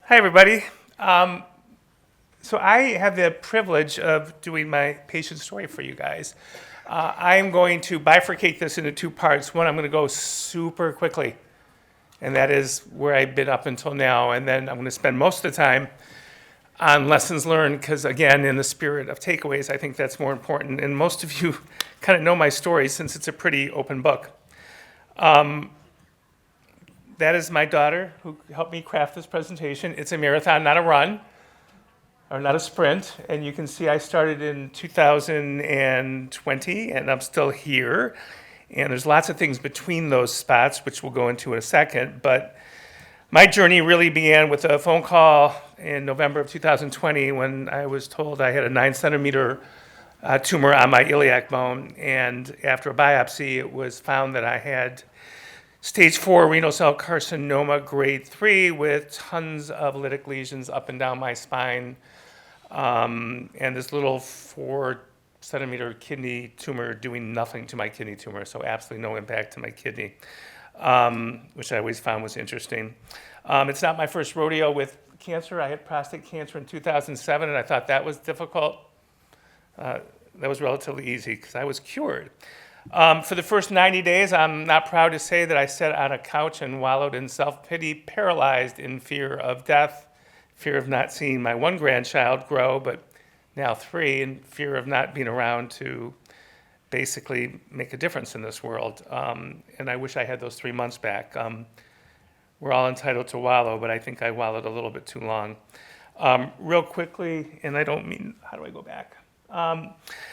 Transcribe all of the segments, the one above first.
Hi, everybody. So I have the privilege of doing my patient story for you guys. I'm going to bifurcate this into two parts. One, I'm going to go super quickly, and that is where I've been up until now. And then I'm going to spend most of the time on lessons learned, because again, in the spirit of takeaways, I think that's more important. And most of you kind of know my story since it's a pretty open book. That is my daughter who helped me craft this presentation. It's a marathon, not a run, or not a sprint. And you can see I started in 2020, and I'm still here. And there's lots of things between those spots, which we'll go into in a second. But my journey really began with a phone call in November of 2020 when I was told I had a 9-centimeter tumor on my iliac bone. And after a biopsy, it was found that I had Stage 4 renal cell carcinoma, grade 3, with tons of lytic lesions up and down my spine, and this little 4-centimeter kidney tumor doing nothing to my kidney tumor, so absolutely no impact to my kidney, which I always found was interesting. It's not my first rodeo with cancer. I had prostate cancer in 2007, and I thought that was difficult. That was relatively easy because I was cured. For the first 90 days, I'm not proud to say that I sat on a couch and wallowed in self-pity, paralyzed in fear of death, fear of not seeing my one grandchild grow, but now 3, and fear of not being around to basically make a difference in this world. And I wish I had those 3 months back. We're all entitled to wallow, but I think I wallowed a little bit too long. Real quickly, and I don't mean, how do I go back?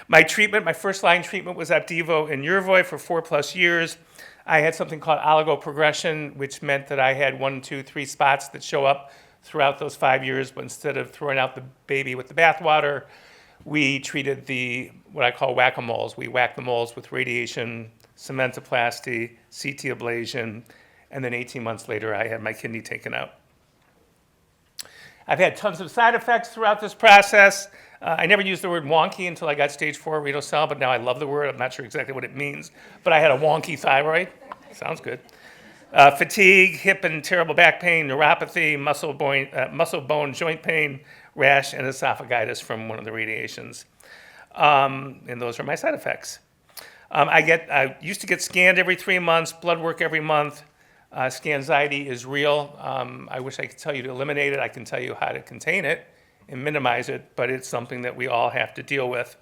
My treatment, my first line treatment was Opdivo and Yervoy for 4+ years. I had something called oligoprogression, which meant that I had 1, 2, 3 spots that show up throughout those 5 years, but instead of throwing out the baby with the bathwater, we treated what I call whack-a-moles. We whacked the moles with radiation, cementoplasty, CT ablation, and then 18 months later, I had my kidney taken out. I've had tons of side effects throughout this process. I never used the word wonky until I got stage 4 renal cell, but now I love the word. I'm not sure exactly what it means, but I had a wonky thyroid. Sounds good. Fatigue, hip and terrible back pain, neuropathy, muscle bone joint pain, rash, and esophagitis from one of the radiations. And those are my side effects. I used to get scanned every 3 months, blood work every month. Scanxiety is real. I wish I could tell you to eliminate it. I can tell you how to contain it and minimize it, but it's something that we all have to deal with.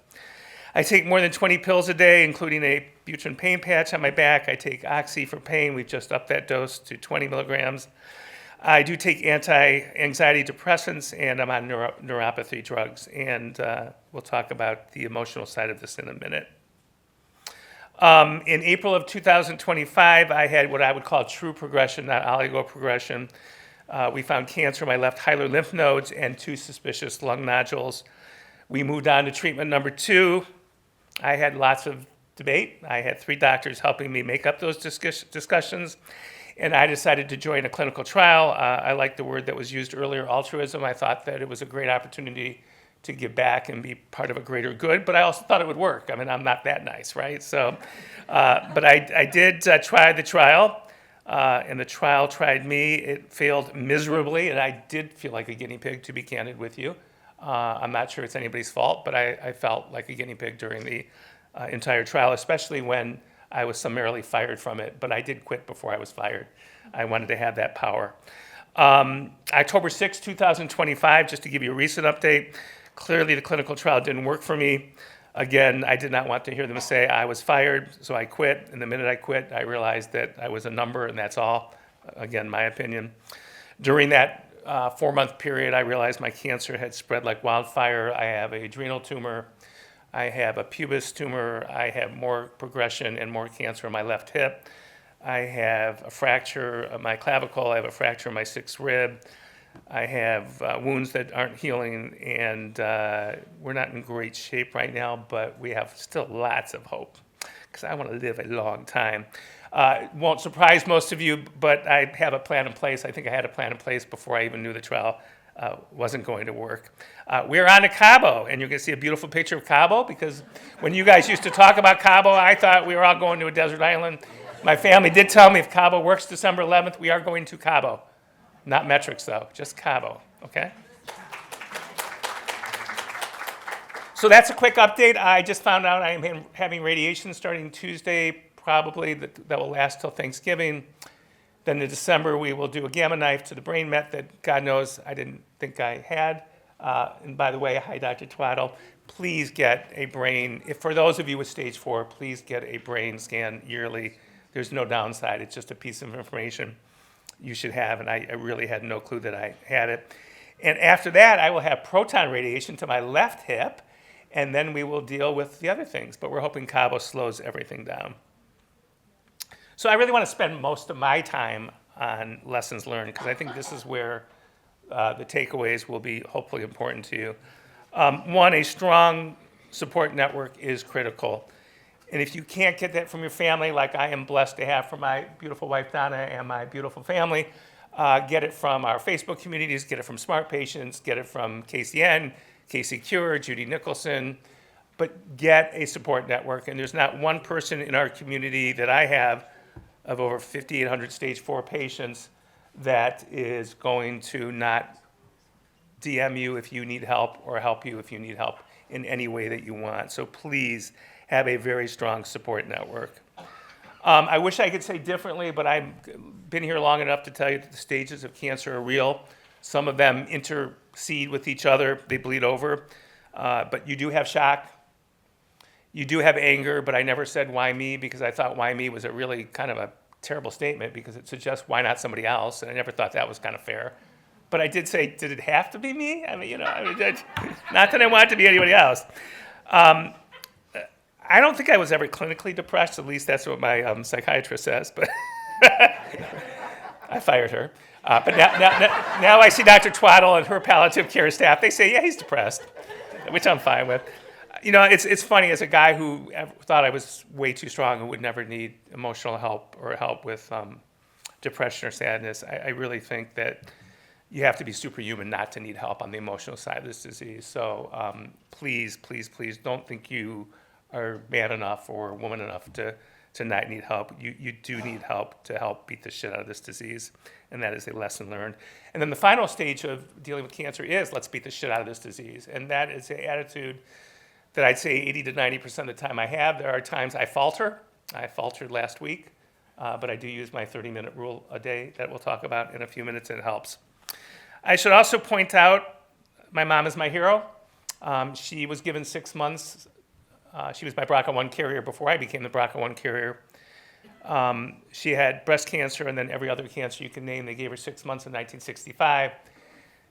I take more than 20 pills a day, including a Butrine pain patch on my back. I take Oxy for pain. We've just upped that dose to 20 milligrams. I do take anti-anxiety depressants, and I'm on neuropathy drugs. And we'll talk about the emotional side of this in a minute. In April of 2025, I had what I would call true progression, not oligoprogression. We found cancer in my left hilar lymph nodes and 2 suspicious lung nodules. We moved on to treatment number 2. I had lots of debate. I had 3 doctors helping me make up those discussions, and I decided to join a clinical trial. I like the word that was used earlier, altruism. I thought that it was a great opportunity to give back and be part of a greater good, but I also thought it would work. I mean, I'm not that nice, right? So, but I did try the trial. And the trial tried me. It failed miserably, and I did feel like a guinea pig, to be candid with you. I'm not sure it's anybody's fault, but I felt like a guinea pig during the entire trial, especially when I was summarily fired from it. But I did quit before I was fired. I wanted to have that power. October 6, 2025, just to give you a recent update, clearly the clinical trial didn't work for me. Again, I did not want to hear them say I was fired, so I quit. And the minute I quit, I realized that I was a number, and that's all. Again, my opinion. During that 4-month period, I realized my cancer had spread like wildfire. I have a adrenal tumor. I have a pubis tumor. I have more progression and more cancer in my left hip. I have a fracture of my clavicle. I have a fracture of my 6th rib. I have wounds that aren't healing, and we're not in great shape right now, but we have still lots of hope because I want to live a long time. Won't surprise most of you, but I have a plan in place. I think I had a plan in place before I even knew the trial wasn't going to work. We're on to Cabo, and you can see a beautiful picture of Cabo because when you guys used to talk about Cabo, I thought we were all going to a desert island. My family did tell me if Cabo works December 11th, we are going to Cabo. Not metrics, though, just Cabo, okay? So that's a quick update. I just found out I am having radiation starting Tuesday, probably that will last till Thanksgiving. Then in December, we will do a gamma knife to the brain met that God knows I didn't think I had. And by the way, hi, Dr. Twaddle. Please get a brain, if for those of you with stage 4, please get a brain scan yearly. There's no downside. It's just a piece of information you should have, and I really had no clue that I had it. And after that, I will have proton radiation to my left hip, and then we will deal with the other things. But we're hoping Cabo slows everything down. So I really want to spend most of my time on lessons learned, because I think this is where the takeaways will be hopefully important to you. One, a strong support network is critical. And if you can't get that from your family, like I am blessed to have from my beautiful wife, Donna, and my beautiful family, get it from our Facebook communities, get it from Smart Patients, get it from KCN, KC Cure, Judy Nicholson, but get a support network. And there's not one person in our community that I have of over 5,800 stage 4 patients that is going to not DM you if you need help or help you if you need help in any way that you want. So please have a very strong support network. I wish I could say differently, but I've been here long enough to tell you that the stages of cancer are real. Some of them intercede with each other, they bleed over, but you do have shock. You do have anger, but I never said why me, because I thought why me was a really kind of a terrible statement, because it suggests why not somebody else, and I never thought that was kind of fair. But I did say, did it have to be me? I mean, not that I want it to be anybody else. I don't think I was ever clinically depressed, at least that's what my psychiatrist says, but I fired her. But now I see Dr. Twaddle and her palliative care staff, they say, yeah, he's depressed, which I'm fine with. You know, it's funny, as a guy who thought I was way too strong and would never need emotional help or help with depression or sadness, I really think that you have to be superhuman not to need help on the emotional side of this disease. So please, please, please don't think you are man enough or woman enough to not need help. You do need help to help beat the shit out of this disease, and that is a lesson learned. And then the final stage of dealing with cancer is let's beat the shit out of this disease, and that is an attitude that I'd say 80 to 90% of the time I have. There are times I falter. I faltered last week, but I do use my 30-minute rule a day that we'll talk about in a few minutes, and it helps. I should also point out my mom is my hero. She was given 6 months. She was my BRCA1 carrier before I became the BRCA1 carrier. She had breast cancer and then every other cancer you can name. They gave her 6 months in 1965.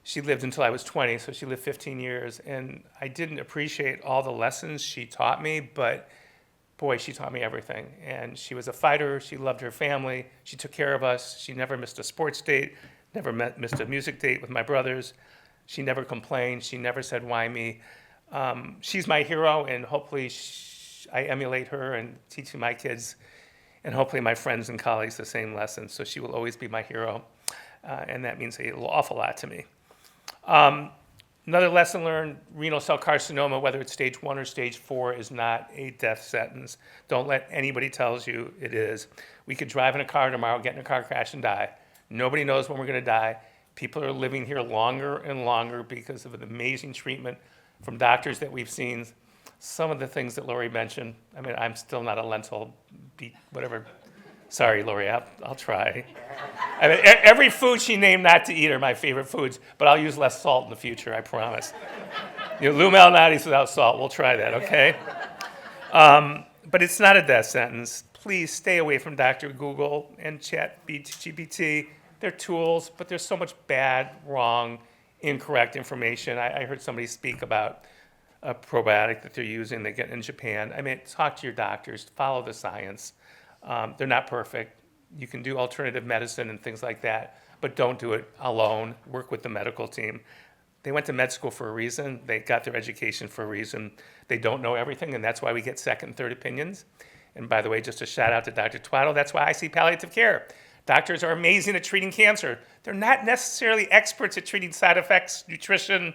She lived until I was 20, so she lived 15 years. And I didn't appreciate all the lessons she taught me, but boy, she taught me everything. And she was a fighter. She loved her family. She took care of us. She never missed a sports date, never missed a music date with my brothers. She never complained. She never said, why me? She's my hero, and hopefully I emulate her and teaching my kids and hopefully my friends and colleagues the same lessons. So she will always be my hero, and that means an awful lot to me. Another lesson learned, renal cell carcinoma, whether it's stage 1 or stage 4, is not a death sentence. Don't let anybody tell you it is. We could drive in a car tomorrow, get in a car crash, and die. Nobody knows when we're going to die. People are living here longer and longer because of an amazing treatment from doctors that we've seen. Some of the things that Lori mentioned, I mean, I'm still not a lentil beet, whatever. Sorry, Lori, I'll try. I mean, every food she named not to eat are my favorite foods, but I'll use less salt in the future, I promise. You know, Lou Malnati's without salt, we'll try that, okay? But it's not a death sentence. Please stay away from Dr. Google and ChatGPT. They're tools, but there's so much bad, wrong, incorrect information. I heard somebody speak about a probiotic that they're using, they get in Japan. I mean, talk to your doctors, follow the science. They're not perfect. You can do alternative medicine and things like that, but don't do it alone. Work with the medical team. They went to med school for a reason. They got their education for a reason. They don't know everything, and that's why we get second and third opinions. And by the way, just a shout out to Dr. Twaddle, that's why I see palliative care. Doctors are amazing at treating cancer. They're not necessarily experts at treating side effects, nutrition,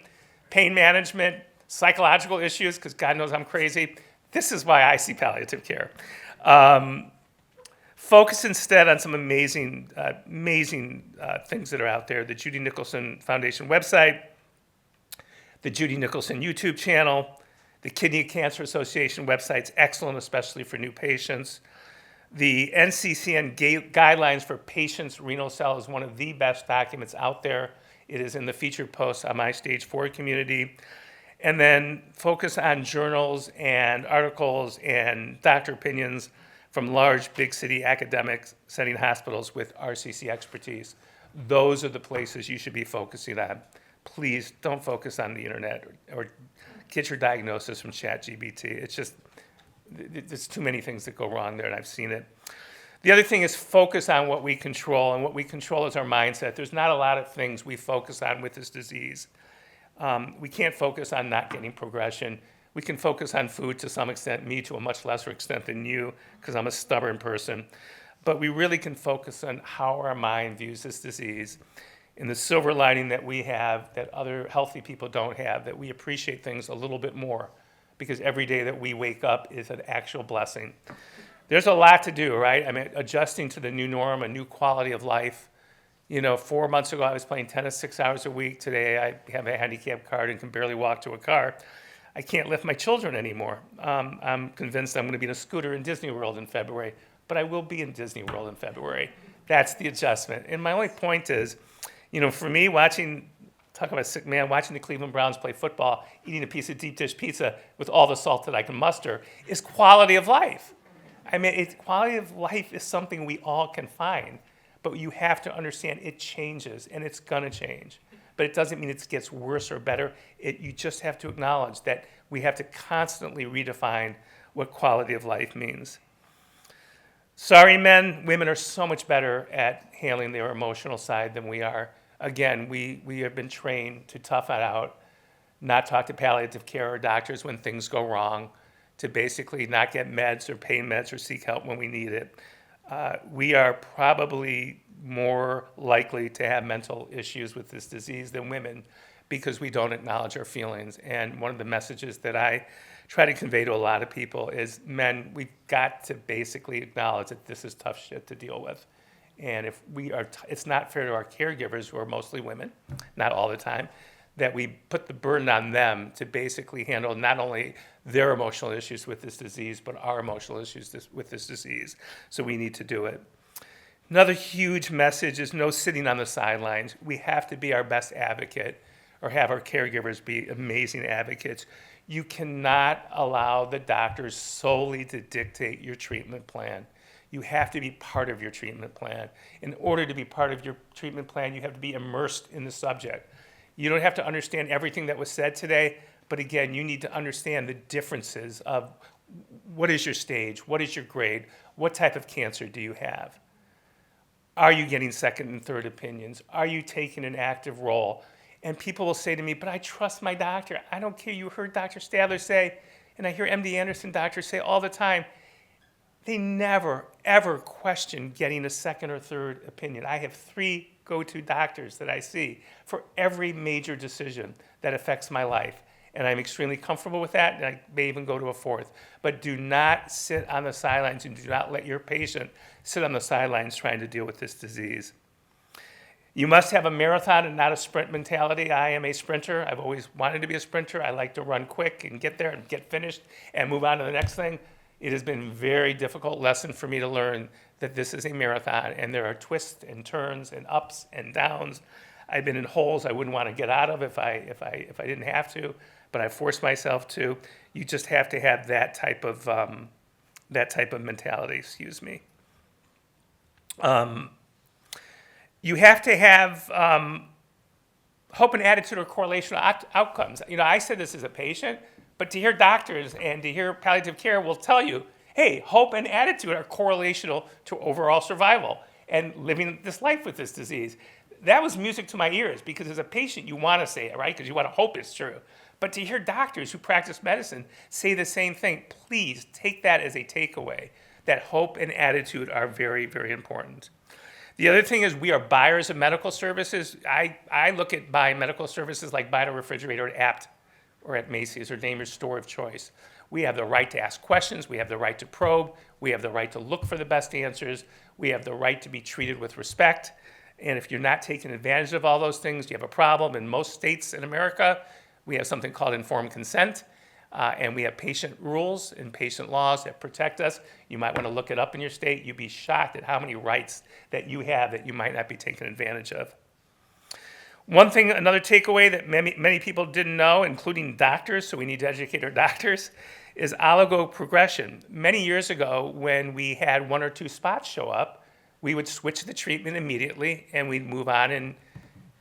pain management, psychological issues, because God knows I'm crazy. This is why I see palliative care. Focus instead on some amazing things that are out there. The Judy Nicholson Foundation website, the Judy Nicholson YouTube channel, the Kidney Cancer Association website's excellent, especially for new patients. The NCCN guidelines for patients' renal cell is one of the best documents out there. It is in the featured posts on my stage 4 community. And then focus on journals and articles and doctor opinions from large, big city academic setting hospitals with RCC expertise. Those are the places you should be focusing on. Please don't focus on the internet or get your diagnosis from ChatGPT. It's just, there's too many things that go wrong there, and I've seen it. The other thing is focus on what we control, and what we control is our mindset. There's not a lot of things we focus on with this disease. We can't focus on not getting progression. We can focus on food to some extent, me to a much lesser extent than you, because I'm a stubborn person. But we really can focus on how our mind views this disease, and the silver lining that we have that other healthy people don't have, that we appreciate things a little bit more, because every day that we wake up is an actual blessing. There's a lot to do, right? I mean, adjusting to the new norm, a new quality of life. 4 months ago, I was playing tennis 6 hours a week. Today, I have a handicap card and can barely walk to a car. I can't lift my children anymore. I'm convinced I'm going to be in a scooter in Disney World in February, but I will be in Disney World in February. That's the adjustment. And my only point is, for me, talk about a sick man, watching the Cleveland Browns play football, eating a piece of deep dish pizza with all the salt that I can muster is quality of life. I mean, quality of life is something we all can find, but you have to understand it changes, and it's going to change. But it doesn't mean it gets worse or better. You just have to acknowledge that we have to constantly redefine what quality of life means. Sorry, men, women are so much better at handling their emotional side than we are. Again, we have been trained to tough it out, not talk to palliative care or doctors when things go wrong, to basically not get meds or pain meds or seek help when we need it. We are probably more likely to have mental issues with this disease than women because we don't acknowledge our feelings. And one of the messages that I try to convey to a lot of people is, men, we've got to basically acknowledge that this is tough shit to deal with. And if we are, it's not fair to our caregivers, who are mostly women, not all the time, that we put the burden on them to basically handle not only their emotional issues with this disease, but our emotional issues with this disease. So we need to do it. Another huge message is no sitting on the sidelines. We have to be our best advocate, or have our caregivers be amazing advocates. You cannot allow the doctors solely to dictate your treatment plan. You have to be part of your treatment plan. In order to be part of your treatment plan, you have to be immersed in the subject. You don't have to understand everything that was said today, but again, you need to understand the differences of what is your stage, what is your grade, what type of cancer do you have? Are you getting second and third opinions? Are you taking an active role? And people will say to me, but I trust my doctor. I don't care. You heard Dr. Stadler say, and I hear MD Anderson doctors say all the time, they never, ever question getting a second or third opinion. I have 3 go-to doctors that I see for every major decision that affects my life. And I'm extremely comfortable with that, and I may even go to a 4th. But do not sit on the sidelines, and do not let your patient sit on the sidelines trying to deal with this disease. You must have a marathon and not a sprint mentality. I am a sprinter. I've always wanted to be a sprinter. I like to run quick and get there and get finished and move on to the next thing. It has been a very difficult lesson for me to learn that this is a marathon, and there are twists and turns and ups and downs. I've been in holes I wouldn't want to get out of if I didn't have to, but I forced myself to. You just have to have that type of mentality. Excuse me. You have to have hope and attitude or correlational outcomes. I said this as a patient, but to hear doctors and to hear palliative care will tell you, hey, hope and attitude are correlational to overall survival and living this life with this disease. That was music to my ears, because as a patient, you want to say it, right? Because you want to hope it's true. But to hear doctors who practice medicine say the same thing, please take that as a takeaway, that hope and attitude are very, very important. The other thing is, we are buyers of medical services. I look at buying medical services like buying a refrigerator at Apt. or at Macy's or name your store of choice. We have the right to ask questions. We have the right to probe. We have the right to look for the best answers. We have the right to be treated with respect. And if you're not taking advantage of all those things, you have a problem. In most states in America, we have something called informed consent. And we have patient rules and patient laws that protect us. You might want to look it up in your state. You'd be shocked at how many rights that you have that you might not be taken advantage of. One thing, another takeaway that many people didn't know, including doctors, so we need to educate our doctors, is oligoprogression. Many years ago, when we had 1 or 2 spots show up, we would switch the treatment immediately and we'd move on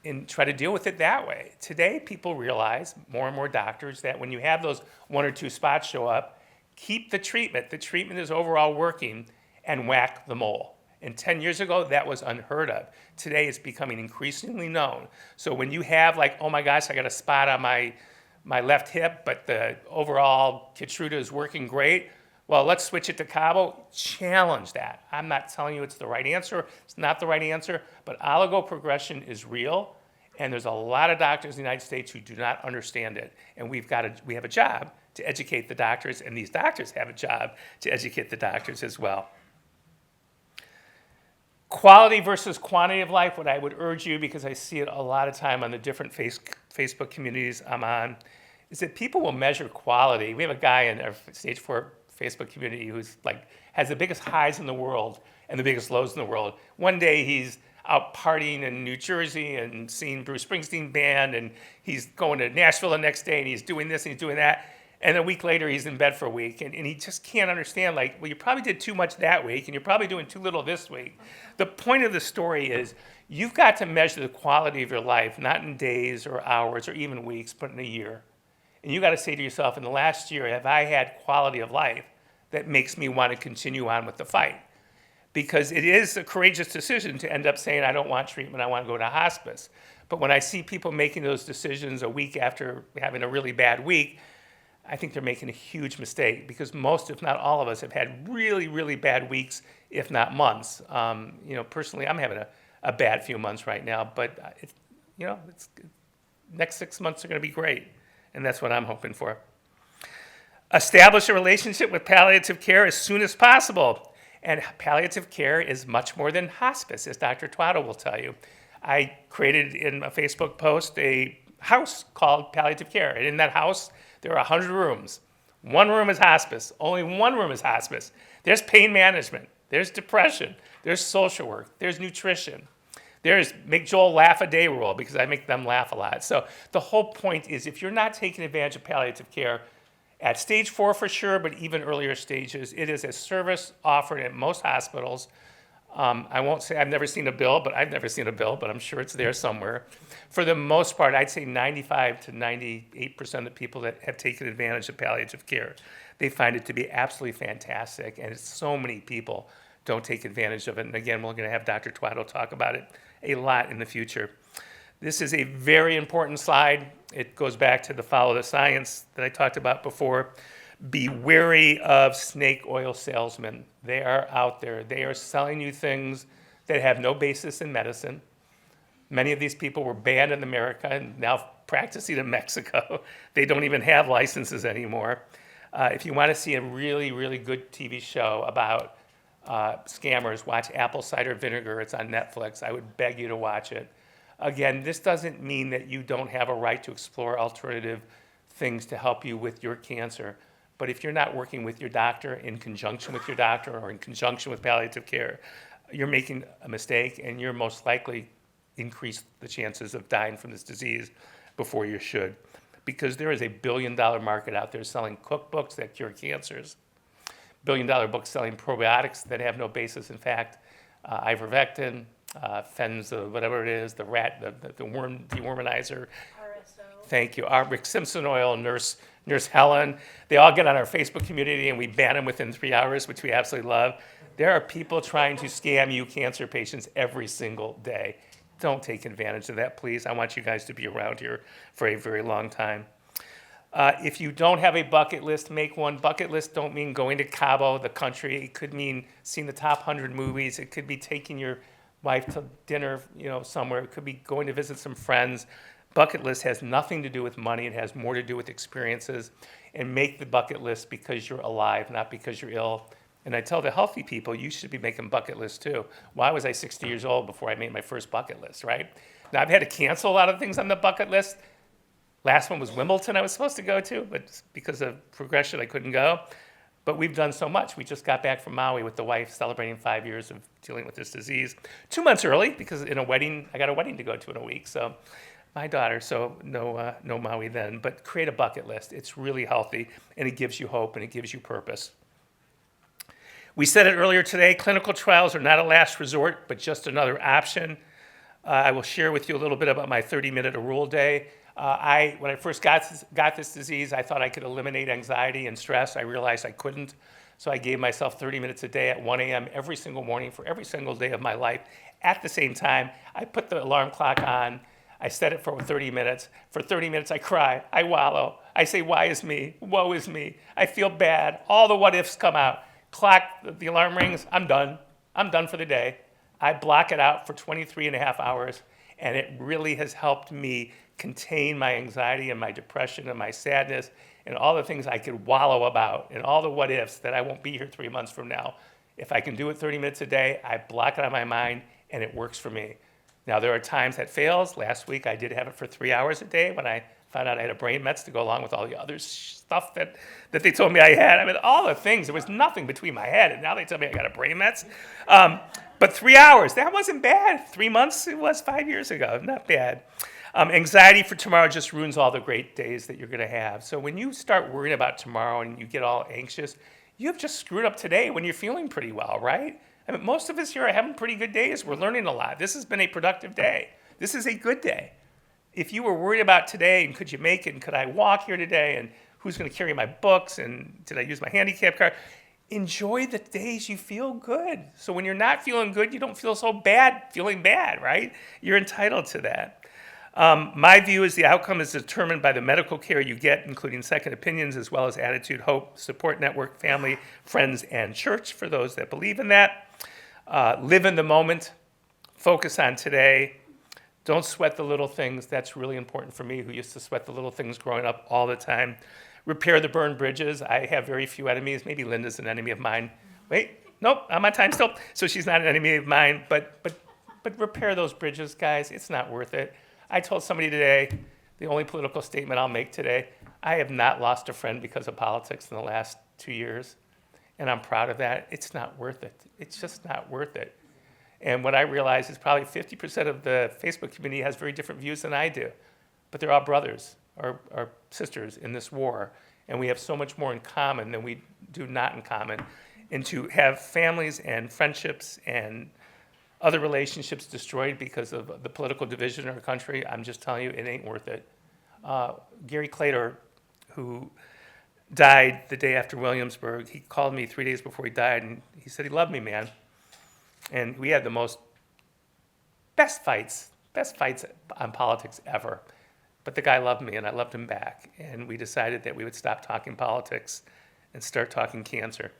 and try to deal with it that way. Today, people realize, more and more doctors, that when you have those 1 or 2 spots show up, keep the treatment. The treatment is overall working, and whack the mole. And 10 years ago, that was unheard of. Today, it's becoming increasingly known. So when you have like, oh my gosh, I got a spot on my left hip, but the overall Keytruda is working great, well, let's switch it to Cabo. Challenge that. I'm not telling you it's the right answer. It's not the right answer, but oligoprogression is real, and there's a lot of doctors in the United States who do not understand it, and we have a job to educate the doctors, and these doctors have a job to educate the doctors as well. Quality versus quantity of life, what I would urge you, because I see it a lot of time on the different Facebook communities I'm on, is that people will measure quality. We have a guy in our stage 4 Facebook community who's like has the biggest highs in the world and the biggest lows in the world. One day he's out partying in New Jersey and seeing Bruce Springsteen band, and he's going to Nashville the next day, and he's doing this and he's doing that. And a week later, he's in bed for a week, and he just can't understand, like, well, you probably did too much that week, and you're probably doing too little this week. The point of the story is you've got to measure the quality of your life, not in days or hours or even weeks, but in a year. And you got to say to yourself, in the last year, have I had quality of life that makes me want to continue on with the fight? Because it is a courageous decision to end up saying, I don't want treatment, I want to go to hospice. But when I see people making those decisions a week after having a really bad week, I think they're making a huge mistake, because most, if not all of us, have had really, really bad weeks, if not months. Personally, I'm having a bad few months right now, but next 6 months are going to be great, and that's what I'm hoping for. Establish a relationship with palliative care as soon as possible, and palliative care is much more than hospice, as Dr. Twaddle will tell you. I created in a Facebook post a house called palliative care, and in that house, there are 100 rooms. 1 room is hospice. Only 1 room is hospice. There's pain management. There's depression. There's social work. There's nutrition. There's make Joel laugh a day rule, because I make them laugh a lot. So the whole point is, if you're not taking advantage of palliative care at stage 4 for sure, but even earlier stages, it is a service offered at most hospitals. I won't say I've never seen a bill, but I'm sure it's there somewhere. For the most part, I'd say 95 to 98% of the people that have taken advantage of palliative care, they find it to be absolutely fantastic, and so many people don't take advantage of it. And again, we're going to have Dr. Twaddle talk about it a lot in the future. This is a very important slide. It goes back to the follow the science that I talked about before. Be wary of snake oil salesmen. They are out there. They are selling you things that have no basis in medicine. Many of these people were banned in America and now practicing in Mexico. They don't even have licenses anymore. If you want to see a really, really good TV show about scammers, watch Apple Cider Vinegar. It's on Netflix. I would beg you to watch it. Again, this doesn't mean that you don't have a right to explore alternative things to help you with your cancer. But if you're not working with your doctor, in conjunction with your doctor, or in conjunction with palliative care, you're making a mistake, and you're most likely increase the chances of dying from this disease before you should. Because there is a $1 billion market out there selling cookbooks that cure cancers, $1 billion books selling probiotics that have no basis in fact, ivermectin, Fenza, whatever it is, the worm deworminizer. RSO. Thank you. Rick Simpson oil, Nurse Helen. They all get on our Facebook community, and we ban them within 3 hours, which we absolutely love. There are people trying to scam you cancer patients every single day. Don't take advantage of that, please. I want you guys to be around here for a very long time. If you don't have a bucket list, make one. Bucket list don't mean going to Cabo, the country. It could mean seeing the top 100 movies. It could be taking your wife to dinner, somewhere. It could be going to visit some friends. bucket list has nothing to do with money. It has more to do with experiences. And make the bucket list because you're alive, not because you're ill. And I tell the healthy people, you should be making bucket lists too. Why was I 60 years old before I made my first bucket list, right? Now, I've had to cancel a lot of things on the bucket list. Last one was Wimbledon I was supposed to go to, but because of progression, I couldn't go. But we've done so much. We just got back from Maui with the wife celebrating 5 years of dealing with this disease. 2 months early because I got a wedding to go to in a week. So my daughter, so no Maui then. But create a bucket list. It's really healthy, and it gives you hope, and it gives you purpose. We said it earlier today, clinical trials are not a last resort, but just another option. I will share with you a little bit about my 30-minute rule day. When I first got this disease, I thought I could eliminate anxiety and stress. I realized I couldn't. So I gave myself 30 minutes a day at 1 a.m. every single morning for every single day of my life. At the same time, I put the alarm clock on. I set it for 30 minutes. For 30 minutes, I cry. I wallow. I say, why is me? Woe is me. I feel bad. All the what ifs come out. Clock, the alarm rings. I'm done. I'm done for the day. I block it out for 23 and a half hours, and it really has helped me contain my anxiety and my depression and my sadness and all the things I could wallow about and all the what ifs that I won't be here 3 months from now. If I can do it 30 minutes a day, I block it out of my mind, and it works for me. Now, there are times that fails. Last week, I did have it for 3 hours a day when I found out I had a brain mets to go along with all the other stuff that they told me I had. I mean, all the things. There was nothing between my head, and now they tell me I got a brain mets. But 3 hours, that wasn't bad. 3 months, it was 5 years ago. Not bad. Anxiety for tomorrow just ruins all the great days that you're going to have. So when you start worrying about tomorrow and you get all anxious, you have just screwed up today when you're feeling pretty well, right? I mean, most of us here are having pretty good days. We're learning a lot. This has been a productive day. This is a good day. If you were worried about today and could you make it and could I walk here today and who's going to carry my books and did I use my handicap card, enjoy the days you feel good. So when you're not feeling good, you don't feel so bad feeling bad, right? You're entitled to that. My view is the outcome is determined by the medical care you get, including second opinions, as well as attitude, hope, support network, family, friends, and church for those that believe in that. Live in the moment. Focus on today. Don't sweat the little things. That's really important for me, who used to sweat the little things growing up all the time. Repair the burned bridges. I have very few enemies. Maybe Linda's an enemy of mine. Wait, nope, I'm on time still. So she's not an enemy of mine. But repair those bridges, guys. It's not worth it. I told somebody today, the only political statement I'll make today, I have not lost a friend because of politics in the last 2 years. And I'm proud of that. It's not worth it. It's just not worth it. And what I realize is probably 50% of the Facebook community has very different views than I do. But they're all brothers or sisters in this war. And we have so much more in common than we do not in common. And to have families and friendships and other relationships destroyed because of the political division in our country, I'm just telling you, it ain't worth it. Gary Clater, who died the day after Williamsburg, he called me 3 days before he died, and he said he loved me, man. And we had the best fights on politics ever. But the guy loved me, and I loved him back. And we decided that we would stop talking politics and start talking cancer.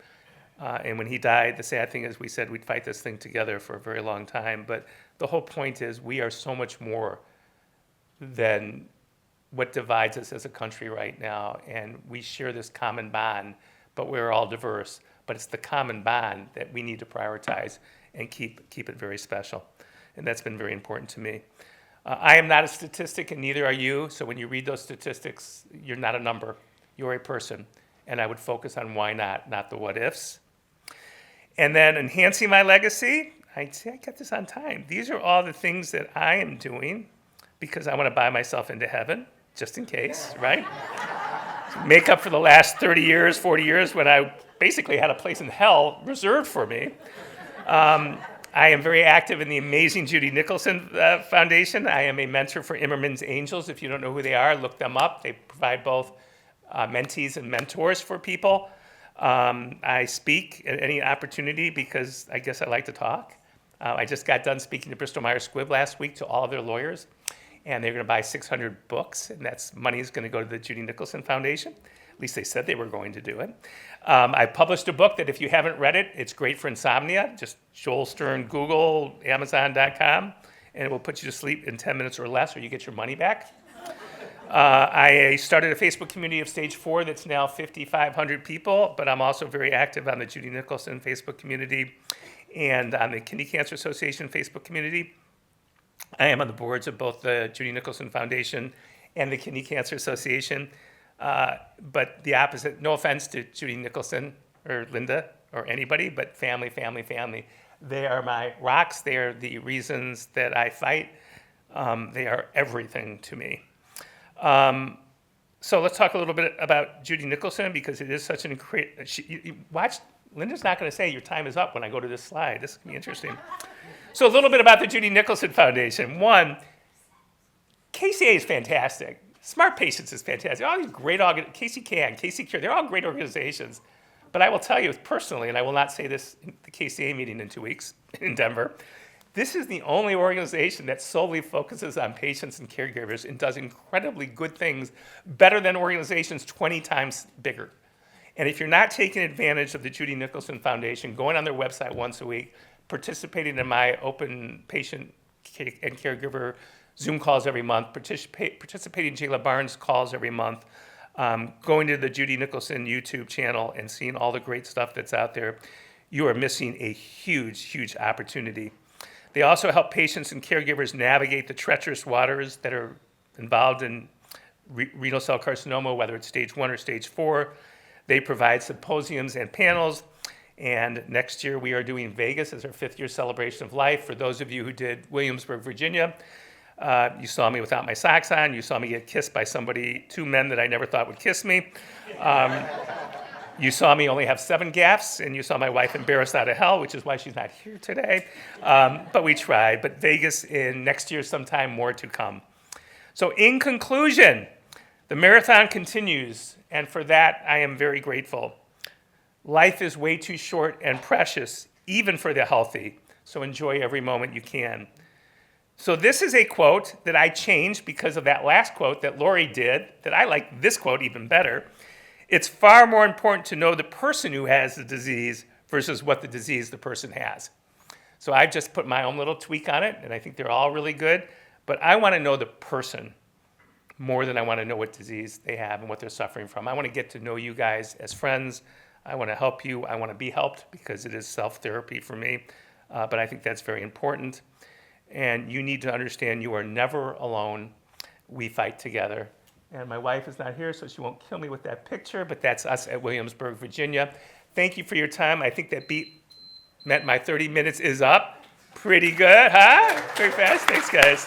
And when he died, the sad thing is we said we'd fight this thing together for a very long time. But the whole point is we are so much more than what divides us as a country right now. And we share this common bond, but we're all diverse. But it's the common bond that we need to prioritize and keep it very special. And that's been very important to me. I am not a statistic, and neither are you. So when you read those statistics, you're not a number. You're a person. And I would focus on why not the what ifs. And then enhancing my legacy. I got this on time. These are all the things that I am doing because I want to buy myself into heaven, just in case, right? Make up for the last 30 years, 40 years when I basically had a place in hell reserved for me. I am very active in the amazing Judy Nicholson Foundation. I am a mentor for Immerman's Angels. If you don't know who they are, look them up. They provide both mentees and mentors for people. I speak at any opportunity because I guess I like to talk. I just got done speaking to Bristol Myers Squibb last week to all of their lawyers, and they're going to buy 600 books, and that's money is going to go to the Judy Nicholson Foundation. At least they said they were going to do it. I published a book that if you haven't read it, it's great for insomnia. Just Joel Stern, Google, Amazon.com, and it will put you to sleep in 10 minutes or less, or you get your money back. I started a Facebook community of stage 4 that's now 5,500 people, but I'm also very active on the Judy Nicholson Facebook community and on the Kidney Cancer Association Facebook community. I am on the boards of both the Judy Nicholson Foundation and the Kidney Cancer Association. But the opposite, no offense to Judy Nicholson or Linda or anybody, but family, family, family. They are my rocks. They are the reasons that I fight. They are everything to me. So let's talk a little bit about Judy Nicholson, because it is such an incredible, watch, Linda's not going to say your time is up when I go to this slide. This is going to be interesting. So a little bit about the Judy Nicholson Foundation. One, KCA is fantastic. Smart Patients is fantastic. All these great, KCCAN, KCCure, they're all great organizations. But I will tell you personally, and I will not say this in the KCA meeting in 2 weeks in Denver, this is the only organization that solely focuses on patients and caregivers and does incredibly good things, better than organizations 20 times bigger. And if you're not taking advantage of the Judy Nicholson Foundation, going on their website once a week, participating in my open patient and caregiver Zoom calls every month, participating in Jayla Barnes calls every month, going to the Judy Nicholson YouTube channel and seeing all the great stuff that's out there, you are missing a huge, huge opportunity. They also help patients and caregivers navigate the treacherous waters that are involved in renal cell carcinoma, whether it's stage 1 or stage 4. They provide symposiums and panels. And next year we are doing Vegas as our 5th year celebration of life. For those of you who did Williamsburg, Virginia, you saw me without my socks on. You saw me get kissed by 2 men that I never thought would kiss me. You saw me only have 7 gaffes, and you saw my wife embarrassed out of hell, which is why she's not here today. But we tried. But Vegas in next year sometime, more to come. So in conclusion, the marathon continues, and for that I am very grateful. Life is way too short and precious, even for the healthy, so enjoy every moment you can. So this is a quote that I changed because of that last quote that Lori did, that I like this quote even better. It's far more important to know the person who has the disease versus what the disease the person has. So I've just put my own little tweak on it, and I think they're all really good. But I want to know the person more than I want to know what disease they have and what they're suffering from. I want to get to know you guys as friends. I want to help you. I want to be helped because it is self-therapy for me. But I think that's very important. And you need to understand you are never alone. We fight together. And my wife is not here, so she won't kill me with that picture, but that's us at Williamsburg, Virginia. Thank you for your time. I think that meant my 30 minutes is up. Pretty good, huh? Very fast. Thanks, guys.